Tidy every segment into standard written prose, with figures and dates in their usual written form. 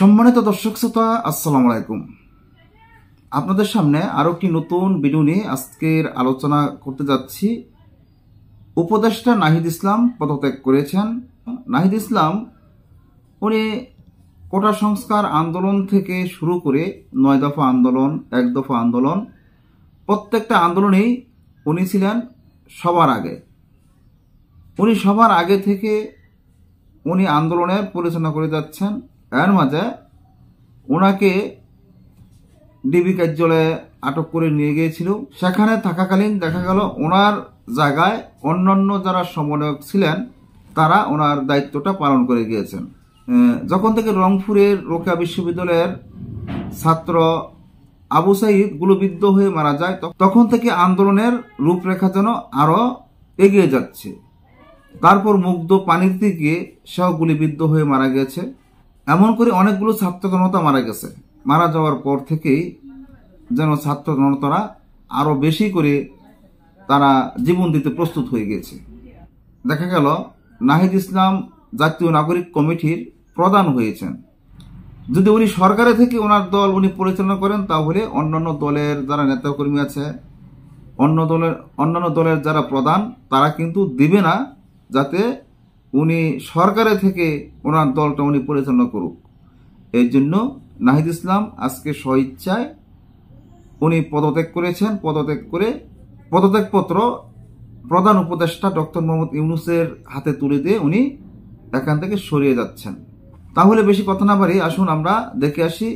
সম্মানিত দর্শক শ্রোতা, আসসালামু আলাইকুম। আপনাদের সামনে আরো একটি নতুন ভিডিও নিয়ে আজকের আলোচনা করতে যাচ্ছি। উপদেষ্টা নাহিদ ইসলাম পদত্যাগ করেছেন। নাহিদ ইসলাম উনি কোটা সংস্কার আন্দোলন থেকে শুরু করে 9 দফা আন্দোলন, 1 দফা আন্দোলন, প্রত্যেকটা আন্দোলনেই উনি ছিলেন সবার আগে। উনি সবার আগে থেকে উনি আন্দোলনের পরিচালনা করে যাচ্ছেন। এর মাঝে ওনাকে ডিবি কার্যালয়ে আটক করে নিয়ে গিয়েছিল। সেখানে থাকাকালীন দেখা গেল ওনার জায়গায় অন্যান্য যারা সমন্বয়ক ছিলেন তারা ওনার দায়িত্বটা পালন করে গিয়েছেন। যখন থেকে রংপুরের রোকেয়া বিশ্ববিদ্যালয়ের ছাত্র আবু সাইদ গুলিবিদ্ধ হয়ে মারা যায়, তখন থেকে আন্দোলনের রূপরেখা যেন আরো এগিয়ে যাচ্ছে। তারপর মুগ্ধ পানির দিকে সেও গুলিবিদ্ধ হয়ে মারা গেছে। এমন করে অনেকগুলো ছাত্র জনতা মারা গেছে। মারা যাওয়ার পর থেকেই যেন ছাত্র জনতারা আরো বেশি করে তারা জীবন দিতে প্রস্তুত হয়ে গেছে। দেখা গেল নাহিদ ইসলাম জাতীয় নাগরিক কমিটির প্রধান হয়েছেন। যদি উনি সরকারে থেকে ওনার দল উনি পরিচালনা করেন, তাহলে অন্যান্য দলের যারা নেতাকর্মী আছে, অন্যান্য দলের যারা প্রধান, তারা কিন্তু দিবে না যাতে উনি সরকারে থেকে ওনার দলটা উনি পরিচালনা করুক। এই জন্য নাহিদ ইসলাম আজকে স্বইচ্ছায় উনি পদত্যাগ করেছেন। পদত্যাগ করে পদত্যাগপত্র প্রধান উপদেষ্টা ডক্টর মোহাম্মদ ইউনূসের হাতে তুলে দিয়ে উনি এখান থেকে সরিয়ে যাচ্ছেন। তাহলে বেশি কথা না বাড়ি আসুন আমরা দেখে আসি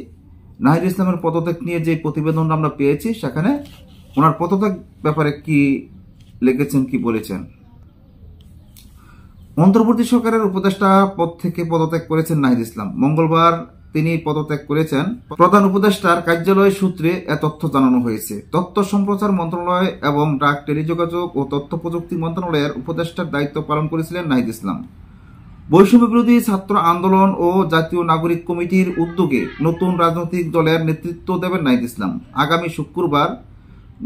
নাহিদ ইসলামের পদত্যাগ নিয়ে যে প্রতিবেদন আমরা পেয়েছি, সেখানে ওনার পদত্যাগ ব্যাপারে কি লিখেছেন, কি বলেছেন। অন্তর্বর্তী সরকারের উপদেষ্টা পদ থেকে পদত্যাগ করেছেন নাহিদ ইসলাম। মঙ্গলবার তিনি পদত্যাগ করেছেন। প্রধান উপদেষ্টার কার্যালয় সূত্রে এ তথ্য জানানো হয়েছে। তথ্য সম্প্রচার মন্ত্রণালয় এবং ডাক, টেলিযোগাযোগ ও তথ্য প্রযুক্তি মন্ত্রণালয়ের উপদেষ্টার দায়িত্ব পালন করেছিলেন নাহিদ ইসলাম। বৈষম্য বিরোধী ছাত্র আন্দোলন ও জাতীয় নাগরিক কমিটির উদ্যোগে নতুন রাজনৈতিক দলের নেতৃত্ব দেবেন নাহিদ ইসলাম। আগামী শুক্রবার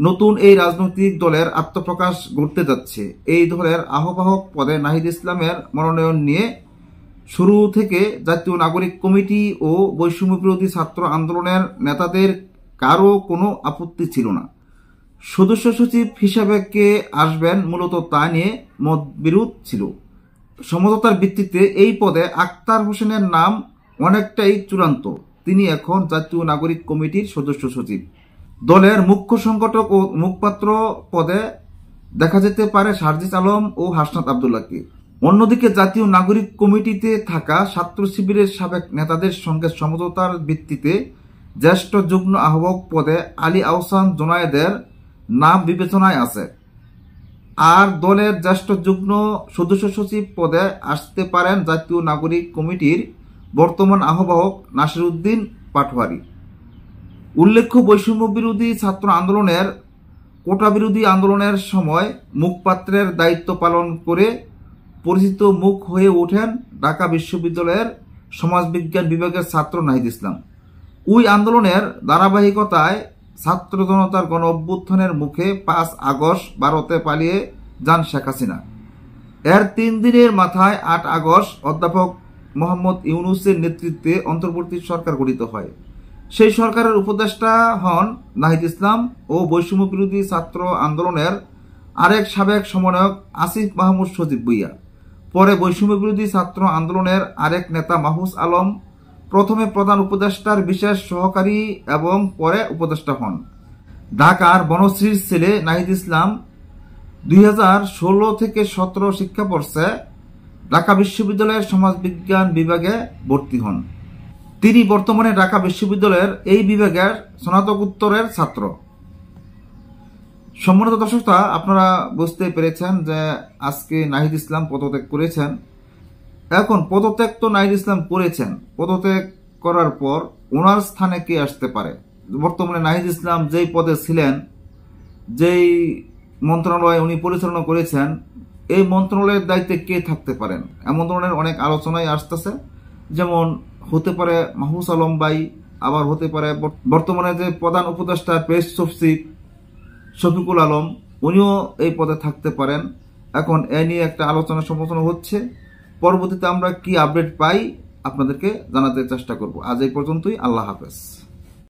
নতুন এই রাজনৈতিক দলের আত্মপ্রকাশ ঘটতে যাচ্ছে। এই দলের আহ্বায়ক পদে নাহিদ ইসলামের মনোনয়ন নিয়ে শুরু থেকে জাতীয় নাগরিক কমিটি ও বৈষম্য বিরোধী ছাত্র আন্দোলনের নেতাদের কারো কোনো আপত্তি ছিল না। সদস্য সচিব হিসাবে কে আসবেন মূলত তা নিয়ে মতবিরোধ ছিল। সমঝোতার ভিত্তিতে এই পদে আক্তার হোসেনের নাম অনেকটাই চূড়ান্ত। তিনি এখন জাতীয় নাগরিক কমিটির সদস্য সচিব। দলের মুখ্য সংগঠক ও মুখপাত্র পদে দেখা যেতে পারে সার্জিস আলম ও হাসনাত আব্দুল্লাহকে। অন্যদিকে জাতীয় নাগরিক কমিটিতে থাকা ছাত্র শিবিরের সাবেক নেতাদের সঙ্গে সমঝোতার ভিত্তিতে জ্যেষ্ঠ যুগ্ম আহ্বায়ক পদে আলী আহসান জোনায়েদের নাম বিবেচনায় আছে। আর দলের জ্যেষ্ঠ যুগ্ম সদস্য সচিব পদে আসতে পারেন জাতীয় নাগরিক কমিটির বর্তমান আহ্বায়ক নাসির উদ্দিন পাটোয়ারি। উল্লেখ্য, বৈষম্য বিরোধী ছাত্র আন্দোলনের কোটা বিরোধী আন্দোলনের সময় মুখপাত্রের দায়িত্ব পালন করে পরিচিত মুখ হয়ে ওঠেন ঢাকা বিশ্ববিদ্যালয়ের সমাজবিজ্ঞান বিভাগের ছাত্র নাহিদ ইসলাম। ওই আন্দোলনের ধারাবাহিকতায় ছাত্র জনতার গণ অভ্যুত্থানের মুখে 5 আগস্ট ভারতে পালিয়ে যান শেখ হাসিনা। এর 3 দিনের মাথায় 8 আগস্ট অধ্যাপক মোহাম্মদ ইউনূসের নেতৃত্বে অন্তর্বর্তী সরকার গঠিত হয়। সেই সরকারের উপদেষ্টা হন নাহিদ ইসলাম ও বৈষম্য বিরোধী ছাত্র আন্দোলনের আরেক সাবেক সমন্বয়ক আসিফ মাহমুদ সজীব ভুঁইয়া। পরে বৈষম্য বিরোধী ছাত্র আন্দোলনের আরেক নেতা মাহফুজ আলম প্রথমে প্রধান উপদেষ্টার বিশেষ সহকারী এবং পরে উপদেষ্টা হন। ঢাকার বনশ্রীর ছেলে নাহিদ ইসলাম 2016 থেকে 17 শিক্ষাবর্ষে ঢাকা বিশ্ববিদ্যালয়ের সমাজবিজ্ঞান বিভাগে ভর্তি হন। তিনি বর্তমানে ঢাকা বিশ্ববিদ্যালয়ের এই বিভাগের স্নাতকোত্তরের ছাত্র। সম্মানিত দর্শকরা, আপনারা বুঝতে পেরেছেন যে আজকে নাহিদ ইসলাম পদত্যাগ করেছেন। এখন পদত্যাগ তো নাহিদ ইসলাম করেছেন, পদত্যাগ করার পর ওনার স্থানে কে আসতে পারে? বর্তমানে নাহিদ ইসলাম যেই পদে ছিলেন, যেই মন্ত্রণালয় উনি পরিচালনা করেছেন, এই মন্ত্রণালয়ের দায়িত্বে কে থাকতে পারেন এমন ধরনের অনেক আলোচনায় আসতেছে। যেমন হতে পারে মাহফুজ আলম ভাই, আবার হতে পারে বর্তমানে যে প্রধান উপদেষ্টা প্রেস সচিব শফিকুল আলম, উনিও এই পদে থাকতে পারেন। এখন এ নিয়ে একটা আলোচনা সমালোচনা হচ্ছে। পরবর্তীতে আমরা কি আপডেট পাই আপনাদেরকে জানাতে চেষ্টা করব। আজ এই পর্যন্তই। আল্লাহ হাফেজ।